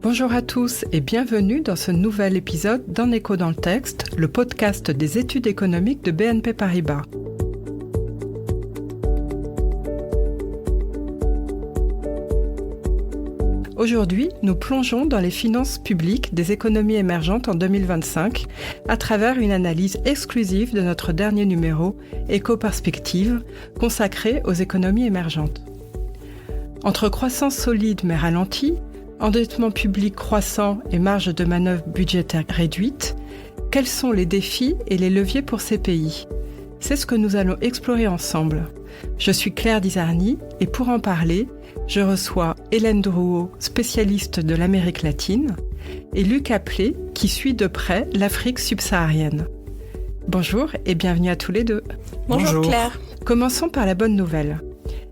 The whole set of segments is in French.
Bonjour à tous et bienvenue dans ce nouvel épisode d'En écho dans le texte, le podcast des études économiques de BNP Paribas. Aujourd'hui, nous plongeons dans les finances publiques des économies émergentes en 2025 à travers une analyse exclusive de notre dernier numéro, Éco-Perspectives, consacré aux économies émergentes. Entre croissance solide mais ralentie, endettement public croissant et marge de manœuvre budgétaire réduite, quels sont les défis et les leviers pour ces pays ? C'est ce que nous allons explorer ensemble. Je suis Claire Dizarny et pour en parler, je reçois Hélène Drouot, spécialiste de l'Amérique latine, et Luc Aplet, qui suit de près l'Afrique subsaharienne. Bonjour et bienvenue à tous les deux. Bonjour Claire. Commençons par la bonne nouvelle.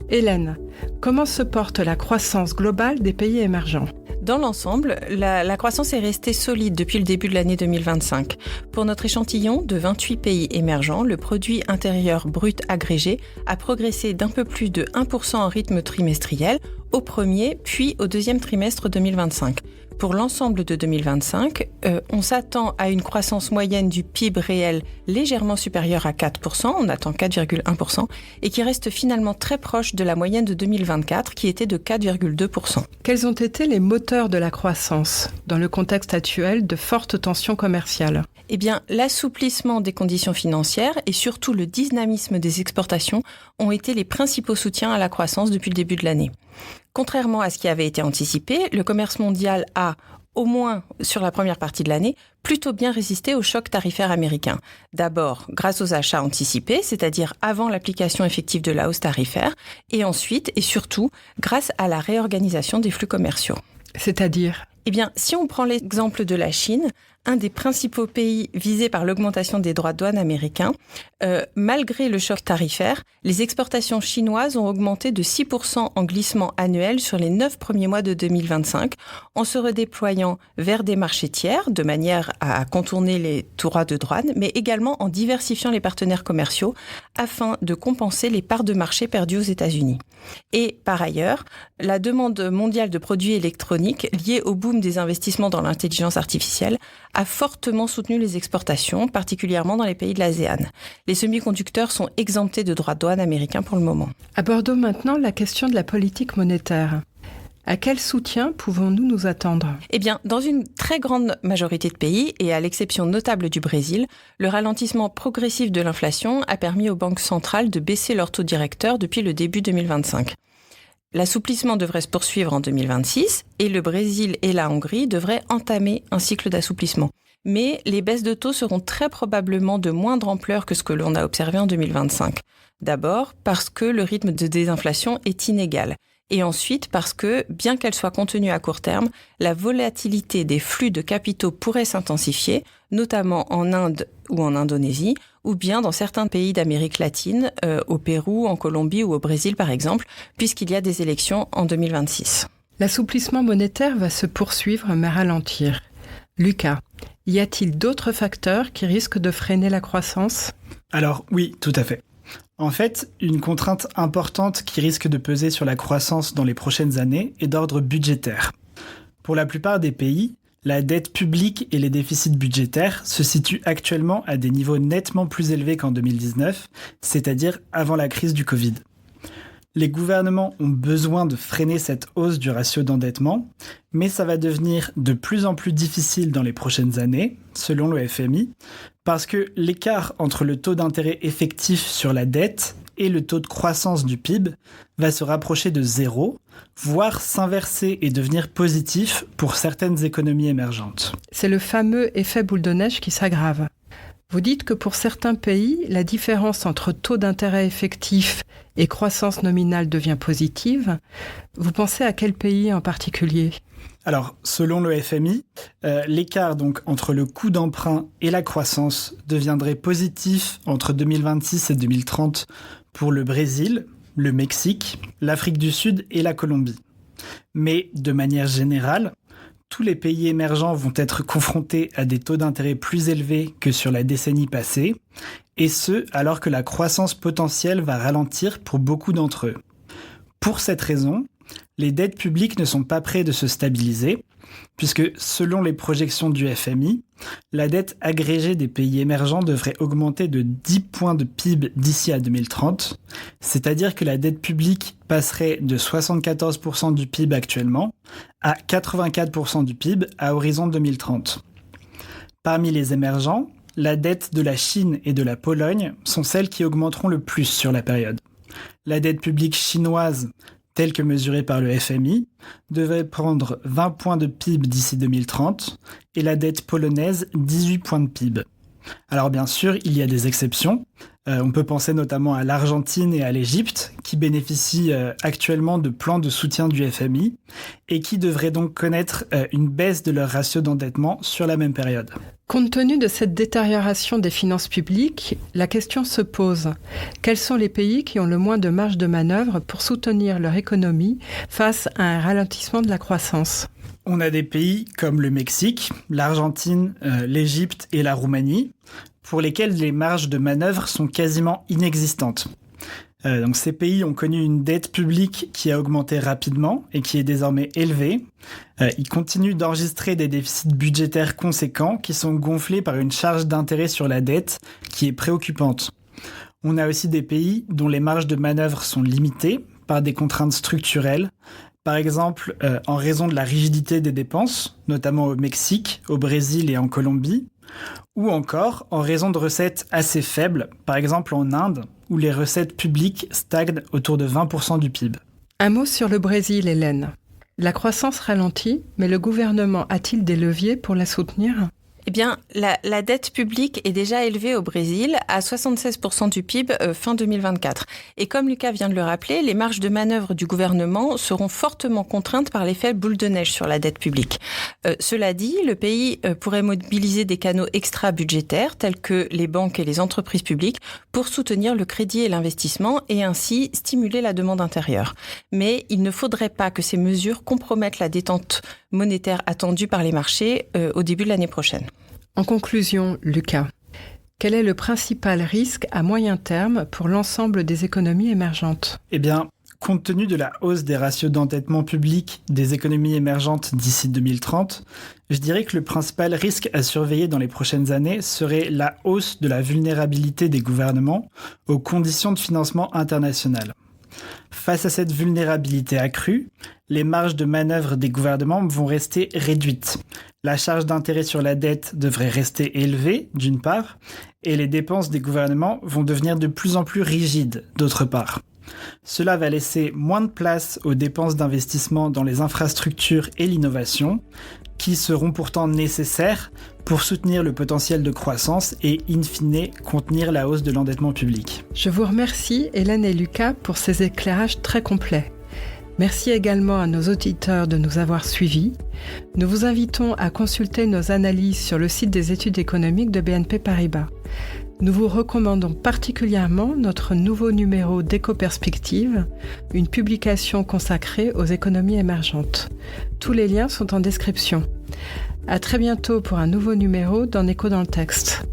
Hélène, comment se porte la croissance globale des pays émergents ? Dans l'ensemble, la croissance est restée solide depuis le début de l'année 2025. Pour notre échantillon de 28 pays émergents, le produit intérieur brut agrégé a progressé d'un peu plus de 1% en rythme trimestriel au premier puis au deuxième trimestre 2025. Pour l'ensemble de 2025, on s'attend à une croissance moyenne du PIB réel légèrement supérieure à 4%, on attend 4,1%, et qui reste finalement très proche de la moyenne de 2024, qui était de 4,2%. Quels ont été les moteurs de la croissance dans le contexte actuel de fortes tensions commerciales ? Eh bien, l'assouplissement des conditions financières et surtout le dynamisme des exportations ont été les principaux soutiens à la croissance depuis le début de l'année. Contrairement à ce qui avait été anticipé, le commerce mondial a, au moins sur la première partie de l'année, plutôt bien résisté au choc tarifaire américain. D'abord, grâce aux achats anticipés, c'est-à-dire avant l'application effective de la hausse tarifaire, et ensuite, et surtout, grâce à la réorganisation des flux commerciaux. C'est-à-dire ? Eh bien, si on prend l'exemple de la Chine, un des principaux pays visés par l'augmentation des droits de douane américains, malgré le choc tarifaire, les exportations chinoises ont augmenté de 6% en glissement annuel sur les 9 premiers mois de 2025, en se redéployant vers des marchés tiers, de manière à contourner les droits de douane, mais également en diversifiant les partenaires commerciaux afin de compenser les parts de marché perdues aux États-Unis. Et par ailleurs, la demande mondiale de produits électroniques liée au boom des investissements dans l'intelligence artificielle a fortement soutenu les exportations, particulièrement dans les pays de l'ASEAN. Les semi-conducteurs sont exemptés de droits de douane américains pour le moment. Abordons maintenant la question de la politique monétaire. À quel soutien pouvons-nous nous attendre ? Eh bien, dans une très grande majorité de pays, et à l'exception notable du Brésil, le ralentissement progressif de l'inflation a permis aux banques centrales de baisser leur taux directeur depuis le début 2025. L'assouplissement devrait se poursuivre en 2026 et le Brésil et la Hongrie devraient entamer un cycle d'assouplissement. Mais les baisses de taux seront très probablement de moindre ampleur que ce que l'on a observé en 2025. D'abord parce que le rythme de désinflation est inégal. Et ensuite parce que, bien qu'elle soit contenue à court terme, la volatilité des flux de capitaux pourrait s'intensifier, notamment en Inde ou en Indonésie, ou bien dans certains pays d'Amérique latine, au Pérou, en Colombie ou au Brésil par exemple, puisqu'il y a des élections en 2026. L'assouplissement monétaire va se poursuivre mais ralentir. Lucas, y a-t-il d'autres facteurs qui risquent de freiner la croissance ? Alors oui, tout à fait. En fait, une contrainte importante qui risque de peser sur la croissance dans les prochaines années est d'ordre budgétaire. Pour la plupart des pays, la dette publique et les déficits budgétaires se situent actuellement à des niveaux nettement plus élevés qu'en 2019, c'est-à-dire avant la crise du Covid. Les gouvernements ont besoin de freiner cette hausse du ratio d'endettement, mais ça va devenir de plus en plus difficile dans les prochaines années, selon le FMI, parce que l'écart entre le taux d'intérêt effectif sur la dette et le taux de croissance du PIB va se rapprocher de zéro, voire s'inverser et devenir positif pour certaines économies émergentes. C'est le fameux effet boule de neige qui s'aggrave. Vous dites que pour certains pays, la différence entre taux d'intérêt effectif et croissance nominale devient positive. Vous pensez à quel pays en particulier ? Alors, selon le FMI, l'écart donc entre le coût d'emprunt et la croissance deviendrait positif entre 2026 et 2030 pour le Brésil, le Mexique, l'Afrique du Sud et la Colombie. Mais de manière générale, tous les pays émergents vont être confrontés à des taux d'intérêt plus élevés que sur la décennie passée, et ce, alors que la croissance potentielle va ralentir pour beaucoup d'entre eux. Pour cette raison, les dettes publiques ne sont pas près de se stabiliser, puisque selon les projections du FMI, la dette agrégée des pays émergents devrait augmenter de 10 points de PIB d'ici à 2030, c'est-à-dire que la dette publique passerait de 74% du PIB actuellement à 84% du PIB à horizon 2030. Parmi les émergents, la dette de la Chine et de la Pologne sont celles qui augmenteront le plus sur la période. La dette publique chinoise, telle que mesurée par le FMI, devrait prendre 20 points de PIB d'ici 2030 et la dette polonaise 18 points de PIB. Alors bien sûr, il y a des exceptions. On peut penser notamment à l'Argentine et à l'Égypte, qui bénéficient actuellement de plans de soutien du FMI et qui devraient donc connaître une baisse de leur ratio d'endettement sur la même période. Compte tenu de cette détérioration des finances publiques, la question se pose. Quels sont les pays qui ont le moins de marge de manœuvre pour soutenir leur économie face à un ralentissement de la croissance ? On a des pays comme le Mexique, l'Argentine, l'Égypte et la Roumanie, pour lesquels les marges de manœuvre sont quasiment inexistantes. Donc ces pays ont connu une dette publique qui a augmenté rapidement et qui est désormais élevée. Ils continuent d'enregistrer des déficits budgétaires conséquents qui sont gonflés par une charge d'intérêt sur la dette qui est préoccupante. On a aussi des pays dont les marges de manœuvre sont limitées par des contraintes structurelles, par exemple en raison de la rigidité des dépenses, notamment au Mexique, au Brésil et en Colombie, ou encore en raison de recettes assez faibles, par exemple en Inde, où les recettes publiques stagnent autour de 20% du PIB. Un mot sur le Brésil, Hélène. La croissance ralentit, mais le gouvernement a-t-il des leviers pour la soutenir ? Eh bien, la dette publique est déjà élevée au Brésil à 76% du PIB fin 2024. Et comme Lucas vient de le rappeler, les marges de manœuvre du gouvernement seront fortement contraintes par l'effet boule de neige sur la dette publique. Cela dit, le pays pourrait mobiliser des canaux extra-budgétaires tels que les banques et les entreprises publiques pour soutenir le crédit et l'investissement et ainsi stimuler la demande intérieure. Mais il ne faudrait pas que ces mesures compromettent la détente monétaire attendue par les marchés au début de l'année prochaine. En conclusion, Lucas, quel est le principal risque à moyen terme pour l'ensemble des économies émergentes ? Eh bien, compte tenu de la hausse des ratios d'endettement public des économies émergentes d'ici 2030, je dirais que le principal risque à surveiller dans les prochaines années serait la hausse de la vulnérabilité des gouvernements aux conditions de financement international. Face à cette vulnérabilité accrue, les marges de manœuvre des gouvernements vont rester réduites. La charge d'intérêt sur la dette devrait rester élevée, d'une part, et les dépenses des gouvernements vont devenir de plus en plus rigides, d'autre part. Cela va laisser moins de place aux dépenses d'investissement dans les infrastructures et l'innovation, qui seront pourtant nécessaires pour soutenir le potentiel de croissance et, in fine, contenir la hausse de l'endettement public. Je vous remercie, Hélène et Lucas, pour ces éclairages très complets. Merci également à nos auditeurs de nous avoir suivis. Nous vous invitons à consulter nos analyses sur le site des études économiques de BNP Paribas. Nous vous recommandons particulièrement notre nouveau numéro d'Éco-Perspective, une publication consacrée aux économies émergentes. Tous les liens sont en description. À très bientôt pour un nouveau numéro d'En Écho dans le texte.